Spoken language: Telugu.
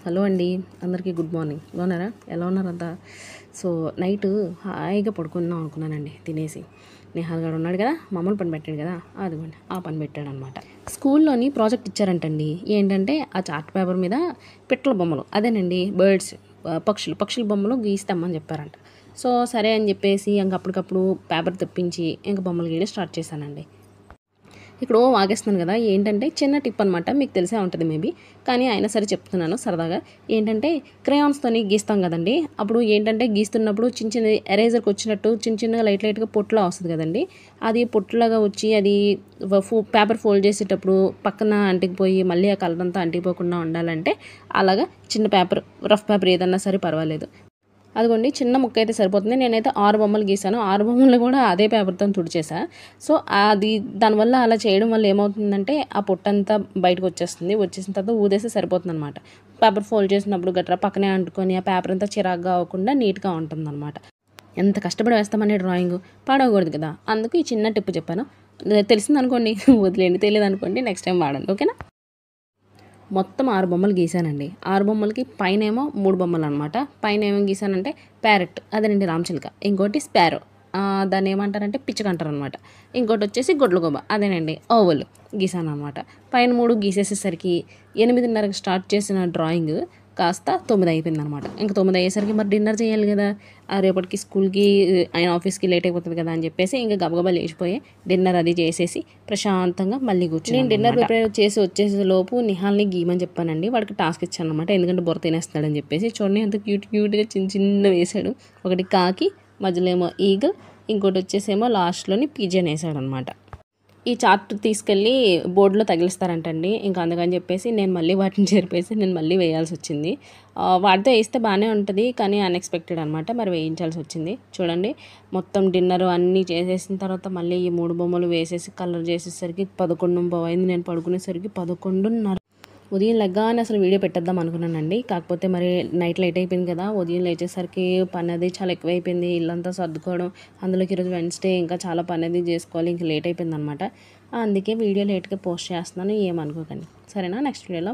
హలో అండి, అందరికీ గుడ్ మార్నింగ్. బాగున్నారా? ఎలా ఉన్నారంతా? సో నైట్ హాయిగా పడుకుందాం అనుకున్నానండి తినేసి. నిహాల్ గారు ఉన్నాడు కదా, మామూలు పని పెట్టాడు కదా, అదిగోండి ఆ పని పెట్టాడు అనమాట. స్కూల్లోని ప్రాజెక్ట్ ఇచ్చారంటండి. ఏంటంటే ఆ చార్ట్ పేపర్ మీద పిట్టల బొమ్మలు, అదేనండి బర్డ్స్, పక్షుల బొమ్మలు గీస్తామని చెప్పారంట. సో సరే అని చెప్పేసి ఇంక అప్పటికప్పుడు పేపర్ తెప్పించి ఇంక బొమ్మలు గీయడం స్టార్ట్ చేశానండి. ఇక్కడ వాగేస్తున్నాను కదా, ఏంటంటే చిన్న టిప్ అనమాట, మీకు తెలిసే ఉంటుంది మేబీ, కానీ అయినా సరే చెప్తున్నాను సరదాగా. ఏంటంటే క్రేయాన్స్తోని గీస్తాం కదండి, అప్పుడు ఏంటంటే గీస్తున్నప్పుడు చిన్న చిన్న ఎరేజర్కి వచ్చినట్టు చిన్నగా లైట్గా పొట్టులా వస్తుంది కదండి, అది పొట్టులాగా వచ్చి అది పేపర్ ఫోల్డ్ చేసేటప్పుడు పక్కన అంటికిపోయి మళ్ళీ ఆ కలర్ అంతా అంటిపోకుండా ఉండాలంటే అలాగా చిన్న పేపర్, రఫ్ పేపర్ ఏదన్నా సరే పర్వాలేదు, అదిగోండి చిన్న ముక్క అయితే సరిపోతుంది. నేనైతే 6 బొమ్మలు గీసాను. 6 బొమ్మలు కూడా అదే పేపర్తో తుడిచేసా. సో అది దానివల్ల అలా చేయడం వల్ల ఏమవుతుందంటే ఆ పొట్టంతా బయటకు వచ్చేస్తుంది. వచ్చేసిన తర్వాత ఊదేస్తే సరిపోతుంది అనమాట. పేపర్ ఫోల్డ్ చేసినప్పుడు గట్రా పక్కనే అంటుకొని ఆ పేపర్ అంతా చిరాగ్గా అవ్వకుండా నీట్గా ఉంటుంది అనమాట. ఎంత కష్టపడి వేస్తామని డ్రాయింగ్ పాడవకూడదు కదా, అందుకు ఈ చిన్న టిప్పు చెప్పాను. తెలిసింది అనుకోండి వదిలేండి, తెలియదు అనుకోండి నెక్స్ట్ టైం వాడండి, ఓకేనా. మొత్తం 6 బొమ్మలు గీసానండి. 6 బొమ్మలకి పైన ఏమో 3 బొమ్మలు అనమాట. పైన ఏమేమి గీసానంటే ప్యారెట్, అదేనండి రామచిలుక, ఇంకోటి స్పారో, దాన్ని ఏమంటారంటే పిచ్చుక అంటారు అనమాట. ఇంకోటి వచ్చేసి గొడ్లగూబ, అదేనండి ఓవల్ గీసాను అనమాట. పైన 3 గీసేసేసరికి 8:30కి స్టార్ట్ చేసిన డ్రాయింగ్ కాస్త 9 అయిపోయింది అనమాట. ఇంకా 9 అయ్యేసరికి మరి డిన్నర్ చేయాలి కదా, రేపటికి స్కూల్కి ఆయన ఆఫీస్కి లేట్ అయిపోతుంది కదా అని చెప్పేసి ఇంకా గబగబా లేచిపోయి డిన్నర్ అది చేసేసి ప్రశాంతంగా మళ్ళీ కూర్చొని నేను డిన్నర్ ప్రిపేర్ చేసి వచ్చేసే లోపు నిహాల్ని గీయమని చెప్పానండి. వాడికి టాస్క్ ఇచ్చాను అనమాట, ఎందుకంటే బుర్ర తినేస్తాడని చెప్పేసి. చూడండి ఎంత క్యూట్గా చిన్న వేసాడు. ఒకటి కాకి, మధ్యలో ఏమో ఈగల్, ఇంకోటి వచ్చేసేమో లాస్ట్లోని పిజన్ వేసాడు అనమాట. ఈ చార్ట్ తీసుకెళ్ళి బోర్డులో తగిలిస్తారంటండి. ఇంకా అందుకని చెప్పేసి నేను మళ్ళీ వాటిని చెరిపేసి నేను మళ్ళీ వేయాల్సి వచ్చింది. వాటితో వేస్తే బాగానే ఉంటుంది, కానీ అన్ఎక్స్పెక్టెడ్ అనమాట, మరి వేయించాల్సి వచ్చింది. చూడండి మొత్తం డిన్నర్ అన్నీ చేసేసిన తర్వాత మళ్ళీ ఈ 3 బొమ్మలు వేసేసి కలర్ చేసేసరికి 11:15 అయింది. నేను పడుకునేసరికి 11:30. ఉదయం లెగ్గానే అసలు వీడియో పెట్టేద్దాం అనుకున్నానండి, కాకపోతే మరి నైట్ లేట్ అయిపోయింది కదా, ఉదయం లేచేసరికి పని అది చాలా ఎక్కువైపోయింది. ఇల్లంతా సర్దుకోవడం, అందులోకి ఈరోజు వెన్స్డే, ఇంకా చాలా పని అది చేసుకోవాలి, ఇంకా లేట్ అయిపోయింది అనమాట. అందుకే వీడియో లేట్గా పోస్ట్ చేస్తున్నాను, ఏమనుకోకండి, సరేనా. నెక్స్ట్ వీడియోలో